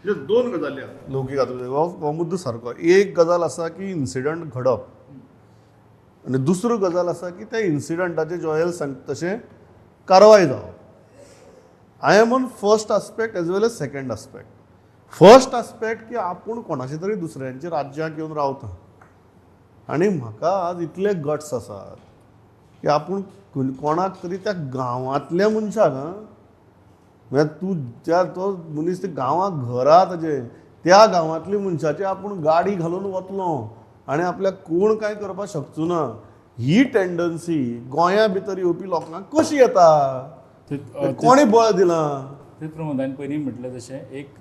म्हणजे दोन गजाली आसा लौकीक हो मुद्दो सारको. एक गजाल आसा की इन्सिडंट घडप आनी दुसरो गजाल आसा की त्या इन्सिडंटाचे जॉयल सांगता तशें कारवाय जावप. I am on first aspect as well as second aspect. First aspect की आपूण कोणाचे तरी दुसऱ्यांच्या राज्याक येवन रावता आनी म्हाका आज इतले गट्स आसात की आपूण कोणाक तरी त्या गांवांतल्या मनशाक म्हणजे तूं त्या तो मनीस ते गांवांत घर आहा ताजें त्या गांवांतल्या मनशाची आपूण गाडी घालून वतलो आनी आपल्याक कोण कांय करपाक शकचो ना. ही टेंडन्सी गोंया भितर येवपी लोकांक कशी येता? कोणी बळ दिलां? तेच प्रमोद हांवें पयलीं म्हटलें तशें एक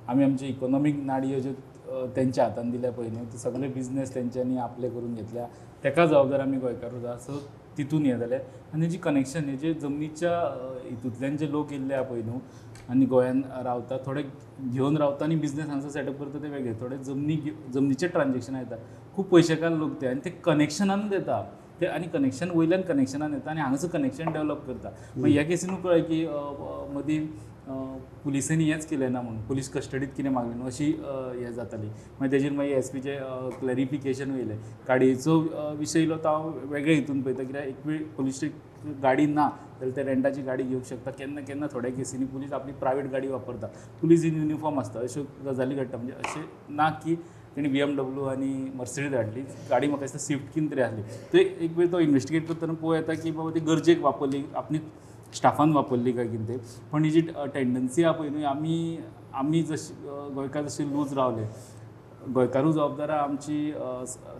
आमी आमचे इकॉनॉमीक नाडयो ज्यो तेंच्या हातान दिल्या पळय न्हू ते सगळे बिझनेस तेंच्यांनी आपले करून घेतल्या तेका जबाबदार आमी गोंयकारूच आहा. सो तितून हें जालें आनी जी कनेक्शन हे जे जमनीच्या हितूंतल्यान जे लोक येयल्ले आहा पळय न्हू आनी गोंयान रावता थोडे घेवन रावता आनी बिझनेस हांगासर सेटअप करता ते वेगळे. थोडे जमनीचे ट्रान्जॅक्शनां येता. खूब पयशेकार लोक ते आनी ते कनेक्शनान येता ते आनी कनेक्शन वयल्यान कनेक्शनान येता आनी हांगासर कनेक्शन डेवलप करता. मागीर ह्या केसीनूय कळ्ळें की मदीं पुलिसांनी हेंच केलें ना म्हणून पुलीस कस्टडीत कितें मागलें न्हू अशी हें जाताली. मागीर तेजेर मागीर एसपीचें क्लॅरिफिकेशन वयलें. गाडयेचो विशय येयलो तो हांव वेगळे हितून पळयता कित्याक एक वेळ पुलीस गाडी ना जाल्यार ते रेंटाची गाडी घेवंक शकता. केन्ना केन्ना थोड्या केसींनी पुलीस आपली प्रायवेट गाडी वापरता. पुलीस इन युनिफॉर्म आसता अश्यो गजाली घडटा. म्हणजे अशें ना की तेणी BMW आनी मर्सिडीज हाडली गाडी म्हाका दिसता स्विफ्ट कितें तरी आसली. तो एक वेळ तो इन्वेस्टिगेट करतना पळोवं येता की बाबा ती गरजेक वापरली आपली स्टाफान वापरली काय कितें तें. पण ही जी टेंडन्सी आहा पळय न्हू आमी जशी गोंयकार जशे लूज रावले गोंयकारूय जबाबदार आहा आमची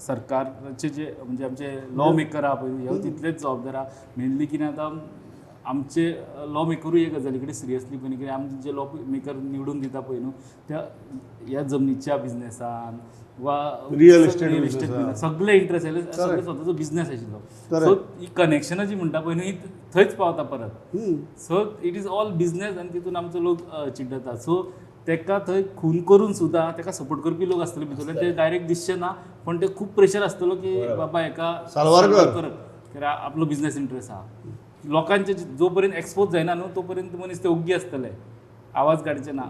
सरकाराचे जे म्हणजे आमचे लॉ मेकर आहा पळय ह्यो तितलेच जबाबदार आहा. मेनली कितें आतां आमचे लॉ मेकरूय हे गजाली कडेन सिरियसली पळय कित्याक आमचे जे लॉ मेकर निवडून दिता पळय न्हू त्या ह्या जमनीच्या बिझनेसान वा रियल इस्टेट सगळे इंट्रस्ट आयले सगळे स्वताचो बिझनेस आशिल्लो. सो ही कनेक्शनां जी म्हणटा पळय न्हू ही थंयच पावता परत. So it is all business आनी तितून आमचो लोक चिड्डता. सो तेका थंय खून करून सुद्दां तेका सपोर्ट करपी लोक आसतले भितरले ते डायरेक्ट दिसचे ना पण ते खूब प्रेशर आसतलो की बाबा हेका साल्वार कर कित्याक आपलो बिझनेस इंट्रस्ट आहा. लोकांचे जो पर्यंत एक्सपोज जायना न्हू तो पर्यंत मनीस ते ओग्गी आसतले आवाज काडचे ना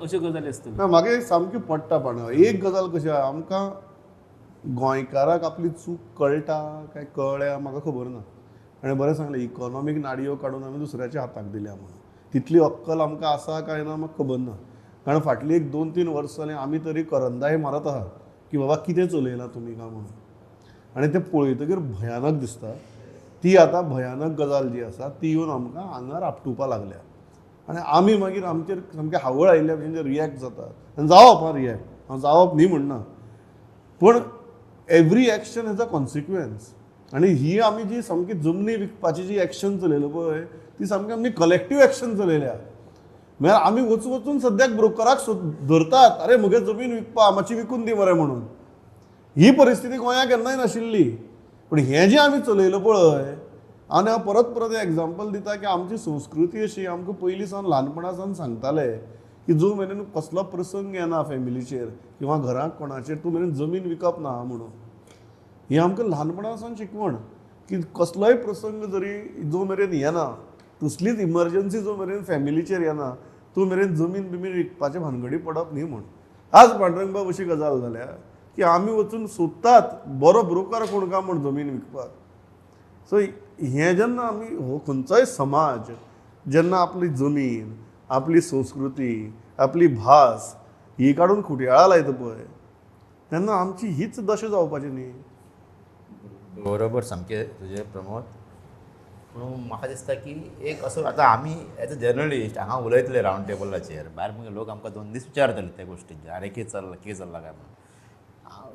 अश्यो गजाली आसतल्यो. म्हाका एक सामकी पडटा पण एक गजाल कशी आहा आमकां गोंयकाराक आपली चूक कळटा काय कळ्ळ्या म्हाका खबर ना. आनी बरें सांगलें इकॉनॉमीक नाडयो काडून आमी दुसऱ्याच्या हाताक दिल्या म्हणून तितली अक्कल आमकां आसा काय ना म्हाका खबर ना. कारण फाटली एक 2-3 वर्सां जालीं आमी तरी करंदाय मारत आहा की बाबा कितें चलयलां तुमी काय म्हणून. आनी तें पळयतकीर भयानक दिसता. ती आतां भयानक गजाल जी आसा ती येवन आमकां आंगार आपटुवपाक लागल्या आनी आमी मागीर आमचेर सामकें हावळ आयिल्ल्या भशेन रियॅक्ट जातात. आनी जावप रियॅक्ट हांव जावप न्ही म्हणना पूण every action has a consequence. आनी ही आमी जी सामकी जमनी विकपाची जी एक्शन चलयल्या पळय ती सामकी आमी कलेक्टीव एक्शन चलयल्या. म्हळ्यार आमी वचून सद्याक ब्रोकराक धरतात अरे म्हगे जमीन विकपा मातशी विकून दी मरे म्हणून. ही परिस्थिती गोंयांत केन्नाय नाशिल्ली. पूण हें जें आमी चलयलां पळय आनी हांव परत एग्जाम्पल दिता की आमची संस्कृती अशी आमकां पयलीं सावन ल्हानपणा सावन सांगताले की जो मेरेन कसलो प्रसंग येना फॅमिलीचेर किंवा घरांत कोणाचेर तूं मेरेन जमीन विकप ना म्हणून. ही आमकां ल्हानपणा सावन शिकवण की कसलोय प्रसंग जरी जो मेरेन येना कसलीच इमर्जन्सी जो मेरेन फॅमिलीचेर येना तूं मेरेन जमीन बिमीन विकपाचे भानगडी पडप न्ही म्हूण. आज पांडुरंग बाब अशी गजाल जाल्या की आमी वचून सोदतात बरो ब्रोकर कोण काय म्हूण जमीन विकपाक. सो हें जेन्ना आमी हो खंयचोय समाज जेन्ना आपली जमीन आपली संस्कृती आपली भास ही काडून खुट्याळा लायता पळय तेन्ना आमची हीच दशा जावपाची न्ही. बरोबर सामकें तुजें प्रमोद. पूण म्हाका दिसता की एक असो आतां आमी एज अ जर्नलिस्ट हांगा उलयतले रावंड टेबलाचेर भायर मगे लोक आमकां 2 दीस विचारतले त्या गोश्टींचेर अरे कितें चल्लां काय म्हणून.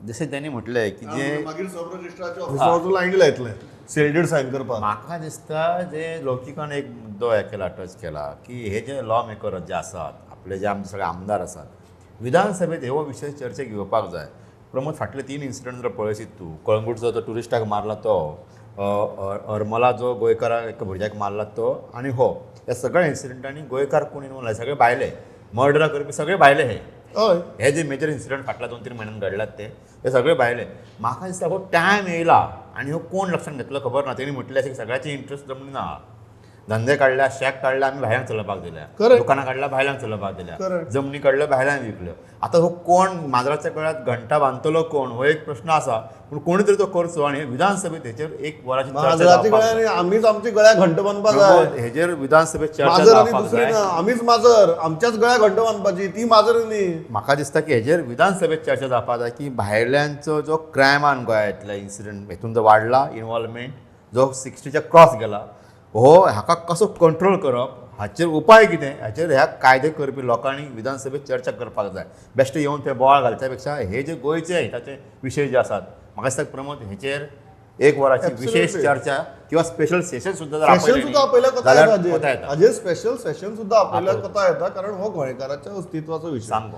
जशें तेणी म्हटलें की जे मागीर सब रजिस्ट्रारच्या ऑफिसार वचून लायनी लायतले सेलडेट सायन करपाक. म्हाका दिसता जे लौकिकान एक मुद्दो हें केला टच केला की हे जे लॉ मेकर जे आसात आपले जे आमचे सगळे आमदार आसात विधानसभेत हो विशय चर्चेक घेवपाक जाय. प्रमोद फाटले 3 इन्सिडंट जर पळयशीत तूं कळंगूटचो तो ट्युरिस्टाक मारला तो हरमला जो गोंयकाराक एका भुरग्याक मारला तो आनी हो ह्या सगळ्या इन्सिडंटांनी गोंयकार कोण इनवॉल्व सगळे भायले मर्डर करपी सगळे भायले हे जे मेजर इन्सिडंट फाटल्या 2-3 म्हयन्यान घडलात ते सगळे भायले. म्हाका दिसता हो टायम येयला आनी हो कोण लक्षांत घेतलो खबर ना. तेणी म्हटलें अशें सगळ्याचे इंट्रस्ट जमनी ना धंदे काढल्या, शेक काढल्या, आम्ही भायल्यान चलोवपाक दिल्या, Correct. दुकानां काडल्या भायल्यान चलोवपाक दिल्या, Correct. जमनी काडल्यो भायल्यान विकल्यो. आता हो कोण माजराच्या गळ्यात घंटा बांदतलो कोण हो एक प्रश्न आसा, पूण कोणी तरी तो करचो. आणि विधानसभेत हेचेर एक वराची चर्चा माजराची जावपाक गळ्याने जाय. आमीच आमची गळ्या घंट बांधपाक प्रमोद, जाय. हेचेर विधानसभेत चर्चा माजर आणि जावपाक दुसरी जाय. ना, आमीच माजर, आमच्याच गळ्या घंट बांधपाची, ती माजर न्ही. म्हाका दिसता की हेजेर विधानसभेत चर्चा जावपाक जाय की भायल्यांचो जो क्रायमान गोंयांतल्या इन्सिडंट हेतून जो वाडला इनवॉल्वमेंट, जो 60च्या क्रॉस गेला, हो हाका कसो कंट्रोल करप, हाचेर उपाय कितें, हाचेर ह्या कायदे करपी लोकांनी विधानसभेत चर्चा करपाक जाय. बेश्टे येवन ते बोवाळ घालच्या पेक्षा हे जे गोंयचे हिताचे विशय जे आसात, म्हाका दिसता प्रमोद हेचेर एक वराची विशेष Absolutely. चर्चा किंवा स्पेशल सेशन सुद्धा जर सेशन सुद्धा आपल्याला कथा जाल्यार येता कोता येता. हाजेर स्पेशल सेशन सुद्धा आपल्याला आपलं- कथा येता, कारण हो गोंयकाराच्या अस्तित्वाचो विषय. सांग गो.